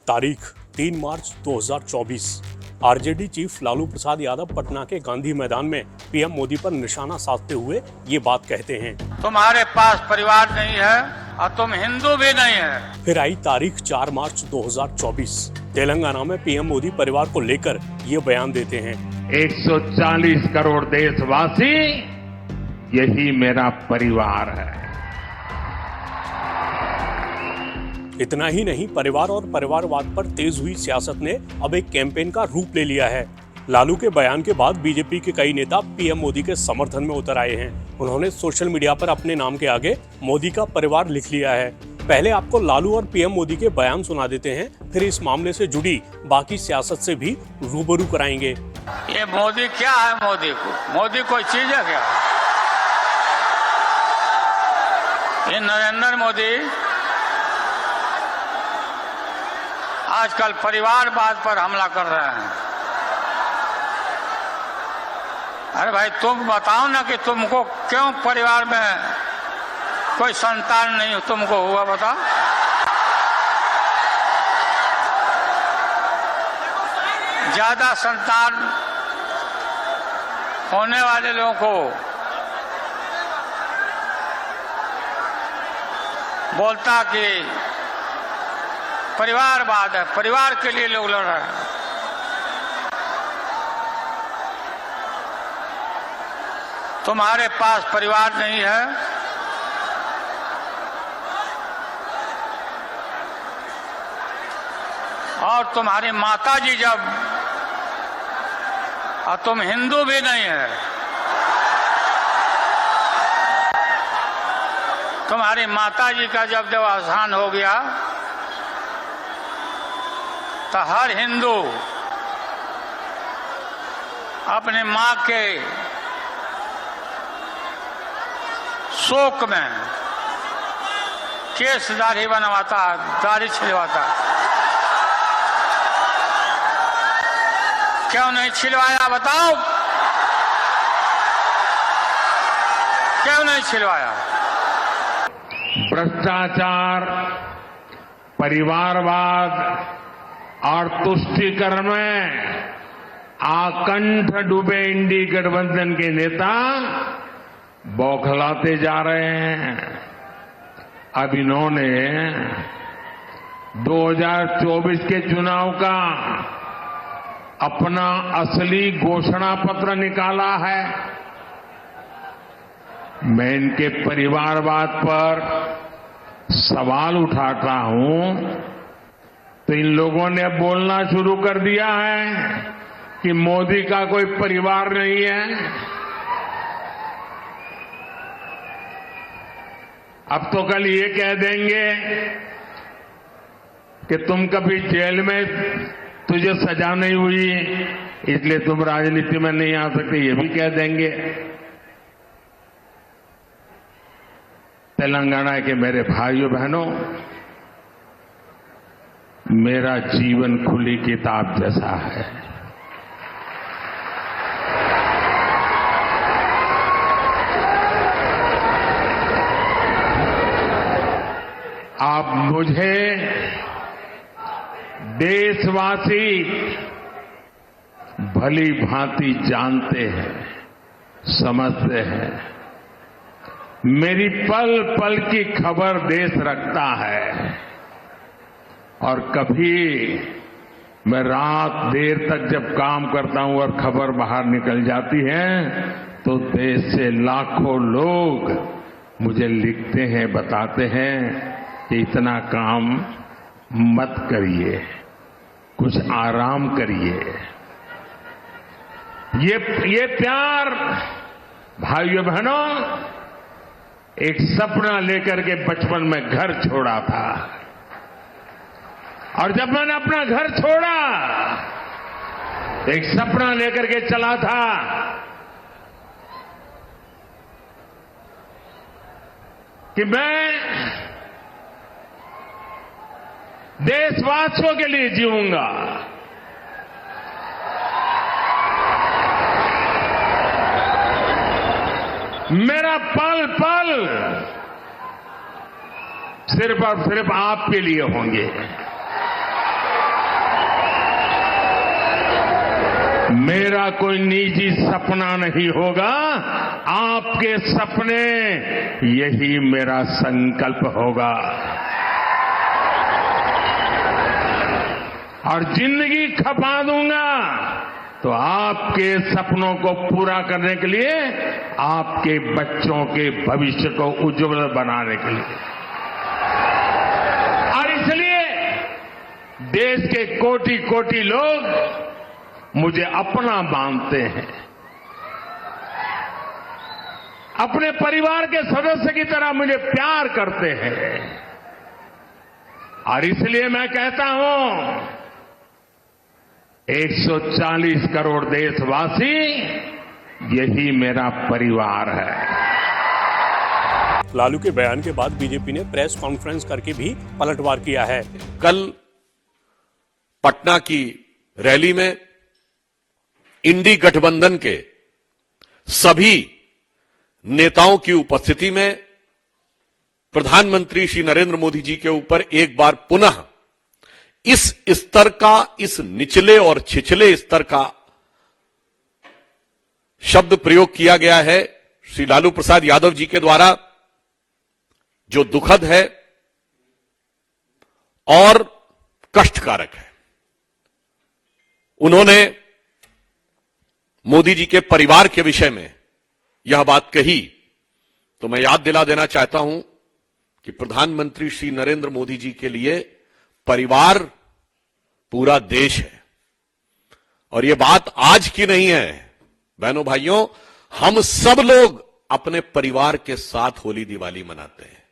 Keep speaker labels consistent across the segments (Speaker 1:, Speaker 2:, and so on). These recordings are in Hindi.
Speaker 1: तारीख 3 मार्च 2024। आरजेडी चीफ लालू प्रसाद यादव पटना के गांधी मैदान में पीएम मोदी पर निशाना साधते हुए ये बात कहते हैं।
Speaker 2: तुम्हारे पास परिवार नहीं है और तुम हिंदू भी नहीं है।
Speaker 1: फिर आई तारीख 4 मार्च 2024। तेलंगाना में पीएम मोदी परिवार को लेकर ये बयान देते हैं।
Speaker 3: 140 करोड़ देशवासी, यही मेरा परिवार है।
Speaker 1: इतना ही नहीं, परिवार और परिवारवाद पर तेज हुई सियासत ने अब एक कैंपेन का रूप ले लिया है। लालू के बयान के बाद बीजेपी के कई नेता पीएम मोदी के समर्थन में उतर आए हैं। उन्होंने सोशल मीडिया पर अपने नाम के आगे मोदी का परिवार लिख लिया है। पहले आपको लालू और पीएम मोदी के बयान सुना देते हैं, फिर इस मामले से जुड़ी बाकी सियासत से भी रूबरू कराएंगे।
Speaker 2: ये मोदी क्या है? मोदी कोई चीज है क्या? ये नरेंद्र मोदी आजकल परिवारवाद पर हमला कर रहे हैं। अरे भाई, तुम बताओ ना कि तुमको क्यों परिवार में कोई संतान नहीं तुमको हुआ, बताओ। ज्यादा संतान होने वाले लोगों को बोलता कि परिवारवाद है, परिवार के लिए लोग लड़ रहे हैं। तुम्हारे पास परिवार नहीं है, और तुम्हारी माताजी जब, और तुम हिंदू भी नहीं है, तुम्हारी माताजी का जब अवसान हो गया तो हर हिंदू अपने मां के शोक में केस दाढ़ी बनवाता, दाढ़ी छिलवाता। क्यों नहीं छिलवाया, बताओ? क्यों नहीं छिलवाया?
Speaker 3: भ्रष्टाचार, परिवारवाद और तुष्टीकरण में आकंठ डूबे इंडी गठबंधन के नेता बौखलाते जा रहे हैं। अब इन्होंने 2024 के चुनाव का अपना असली घोषणा पत्र निकाला है। मैं इनके परिवारवाद पर सवाल उठाता हूं तो इन लोगों ने अब बोलना शुरू कर दिया है कि मोदी का कोई परिवार नहीं है। अब तो कल ये कह देंगे कि तुम कभी जेल में, तुझे सजा नहीं हुई इसलिए तुम राजनीति में नहीं आ सकते, ये भी कह देंगे। तेलंगाना के मेरे भाइयों बहनों, मेरा जीवन खुली किताब जैसा है। आप मुझे देशवासी भली भांति जानते हैं, समझते हैं। मेरी पल पल की खबर देश रखता है, और कभी मैं रात देर तक जब काम करता हूं और खबर बाहर निकल जाती है तो देश से लाखों लोग मुझे लिखते हैं, बताते हैं कि इतना काम मत करिए, कुछ आराम करिए। ये प्यार भाइयों बहनों, एक सपना लेकर के बचपन में घर छोड़ा था, और जब मैंने अपना घर छोड़ा तो एक सपना लेकर के चला था कि मैं देशवासियों के लिए जीऊंगा। मेरा पल पल सिर्फ और सिर्फ आपके लिए होंगे। मेरा कोई निजी सपना नहीं होगा, आपके सपने, यही मेरा संकल्प होगा। और जिंदगी खपा दूंगा तो आपके सपनों को पूरा करने के लिए, आपके बच्चों के भविष्य को उज्जवल बनाने के लिए। और इसलिए देश के कोटि कोटि लोग मुझे अपना मानते हैं, अपने परिवार के सदस्य की तरह मुझे प्यार करते हैं। और इसलिए मैं कहता हूं, 140 करोड़ देशवासी, यही मेरा परिवार है।
Speaker 1: लालू के बयान के बाद बीजेपी ने प्रेस कॉन्फ्रेंस करके भी पलटवार किया है।
Speaker 4: कल पटना की रैली में इंडी गठबंधन के सभी नेताओं की उपस्थिति में प्रधानमंत्री श्री नरेंद्र मोदी जी के ऊपर एक बार पुनः इस स्तर का, इस निचले और छिछले स्तर का शब्द प्रयोग किया गया है श्री लालू प्रसाद यादव जी के द्वारा, जो दुखद है और कष्टकारक है। उन्होंने मोदी जी के परिवार के विषय में यह बात कही, तो मैं याद दिला देना चाहता हूं कि प्रधानमंत्री श्री नरेंद्र मोदी जी के लिए परिवार पूरा देश है। और यह बात आज की नहीं है बहनों भाइयों, हम सब लोग अपने परिवार के साथ होली दिवाली मनाते हैं।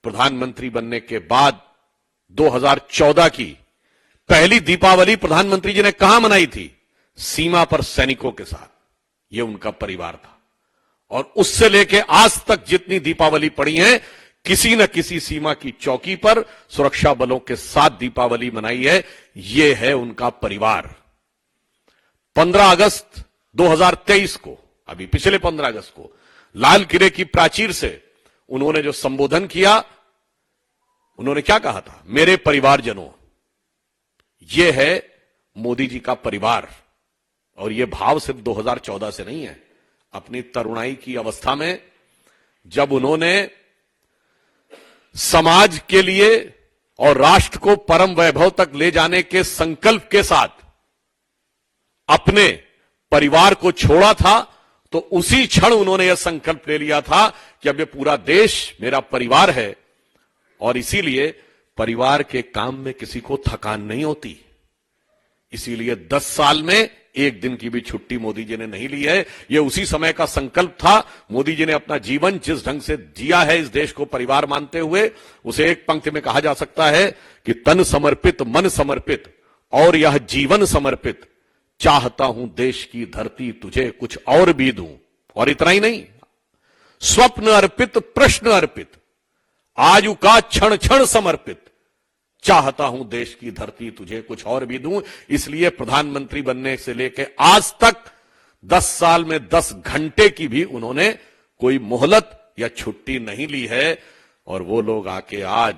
Speaker 4: प्रधानमंत्री बनने के बाद 2014 की पहली दीपावली प्रधानमंत्री जी ने कहां मनाई थी? सीमा पर सैनिकों के साथ। यह उनका परिवार था। और उससे लेके आज तक जितनी दीपावली पड़ी है, किसी न किसी सीमा की चौकी पर सुरक्षा बलों के साथ दीपावली मनाई है। यह है उनका परिवार। 15 अगस्त 2023 को, अभी पिछले 15 अगस्त को, लाल किले की प्राचीर से उन्होंने जो संबोधन किया, उन्होंने क्या कहा था? मेरे परिवारजनों। यह है मोदी जी का परिवार। और यह भाव सिर्फ 2014 से नहीं है। अपनी तरुणाई की अवस्था में जब उन्होंने समाज के लिए और राष्ट्र को परम वैभव तक ले जाने के संकल्प के साथ अपने परिवार को छोड़ा था, तो उसी क्षण उन्होंने यह संकल्प ले लिया था कि अब ये पूरा देश मेरा परिवार है। और इसीलिए परिवार के काम में किसी को थकान नहीं होती। इसीलिए 10 साल में एक दिन की भी छुट्टी मोदी जी ने नहीं ली है। यह उसी समय का संकल्प था। मोदी जी ने अपना जीवन जिस ढंग से जिया है इस देश को परिवार मानते हुए, उसे एक पंक्ति में कहा जा सकता है कि तन समर्पित, मन समर्पित और यह जीवन समर्पित, चाहता हूं देश की धरती तुझे कुछ और भी दूं। और इतना ही नहीं, स्वप्न अर्पित, प्रश्न अर्पित, आयु का क्षण क्षण समर्पित, चाहता हूं देश की धरती तुझे कुछ और भी दूं। इसलिए प्रधानमंत्री बनने से लेकर आज तक 10 साल में 10 घंटे की भी उन्होंने कोई मोहलत या छुट्टी नहीं ली है। और वो लोग आके आज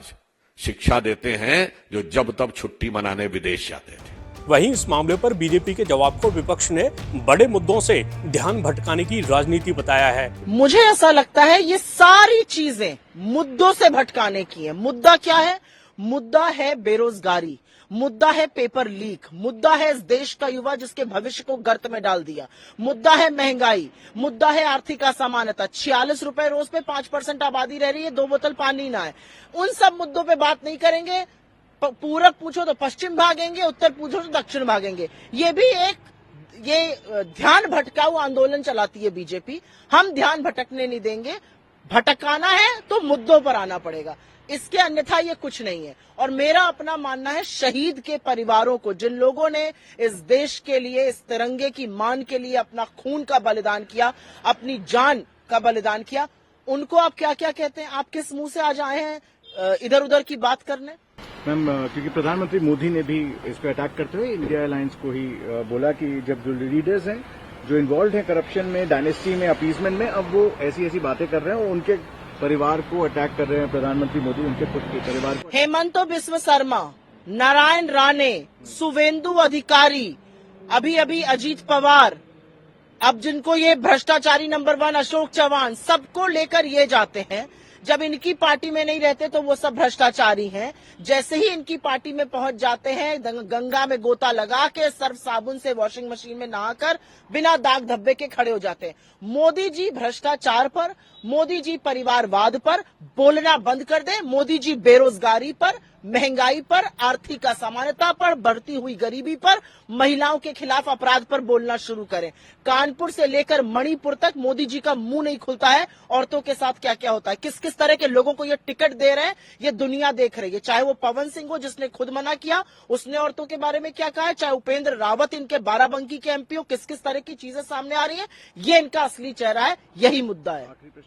Speaker 4: शिक्षा देते हैं जो जब तब छुट्टी मनाने विदेश जाते थे।
Speaker 1: वहीं इस मामले पर बीजेपी के जवाब को विपक्ष ने बड़े मुद्दों से ध्यान भटकाने की राजनीति बताया है।
Speaker 5: मुझे ऐसा लगता है ये सारी चीजें मुद्दों से भटकाने की है। मुद्दा क्या है? मुद्दा है बेरोजगारी, मुद्दा है पेपर लीक, मुद्दा है इस देश का युवा जिसके भविष्य को गर्त में डाल दिया, मुद्दा है महंगाई, मुद्दा है आर्थिक असमानता। 46 रुपए रोज पे 5% आबादी रह रही है, 2 बोतल पानी ना है। उन सब मुद्दों पे बात नहीं करेंगे। पूरब पूछो तो पश्चिम भागेंगे, उत्तर पूछो तो दक्षिण भागेंगे। ये भी ये ध्यान भटकाऊ आंदोलन चलाती है बीजेपी। हम ध्यान भटकने नहीं देंगे। भटकाना है तो मुद्दों पर आना पड़ेगा, इसके अन्यथा ये कुछ नहीं है। और मेरा अपना मानना है, शहीद के परिवारों को, जिन लोगों ने इस देश के लिए, इस तिरंगे की मान के लिए अपना खून का बलिदान किया, अपनी जान का बलिदान किया, उनको आप क्या क्या कहते हैं? आप किस मुंह से आज आए हैं इधर उधर की बात करने?
Speaker 6: मैम, क्योंकि प्रधानमंत्री मोदी ने भी इसको अटैक करते हुए इंडिया अलायंस को ही बोला कि जब जो लीडर्स हैं जो इन्वॉल्व हैं करप्शन में, डायनेस्टी में, अपीजमेंट में, अब वो ऐसी बातें कर रहे हैं और उनके परिवार को अटैक कर रहे हैं प्रधानमंत्री मोदी, उनके खुद के परिवार को।
Speaker 5: हेमंत बिस्व शर्मा, नारायण राणे, शुवेंदु अधिकारी, अभी अभी अजीत पवार, अब जिनको ये भ्रष्टाचारी नंबर 1 अशोक चव्हाण, सबको लेकर ये जाते हैं। जब इनकी पार्टी में नहीं रहते तो वो सब भ्रष्टाचारी हैं। जैसे ही इनकी पार्टी में पहुंच जाते हैं, गंगा में गोता लगा के सर्फ साबुन से वॉशिंग मशीन में नहाकर बिना दाग धब्बे के खड़े हो जाते हैं। मोदी जी भ्रष्टाचार पर, मोदी जी परिवारवाद पर बोलना बंद कर दें। मोदी जी बेरोजगारी पर, महंगाई पर, आर्थिक असमानता पर, बढ़ती हुई गरीबी पर, महिलाओं के खिलाफ अपराध पर बोलना शुरू करें। कानपुर से लेकर मणिपुर तक मोदी जी का मुंह नहीं खुलता है। औरतों के साथ क्या क्या होता है, किस किस तरह के लोगों को ये टिकट दे रहे हैं, ये दुनिया देख रही है। चाहे वो पवन सिंह हो जिसने खुद मना किया, उसने औरतों के बारे में क्या कहा है, चाहे उपेंद्र रावत इनके बाराबंकी के एमपी हो, किस किस तरह की चीजें सामने आ रही है। ये इनका असली चेहरा है, यही मुद्दा है।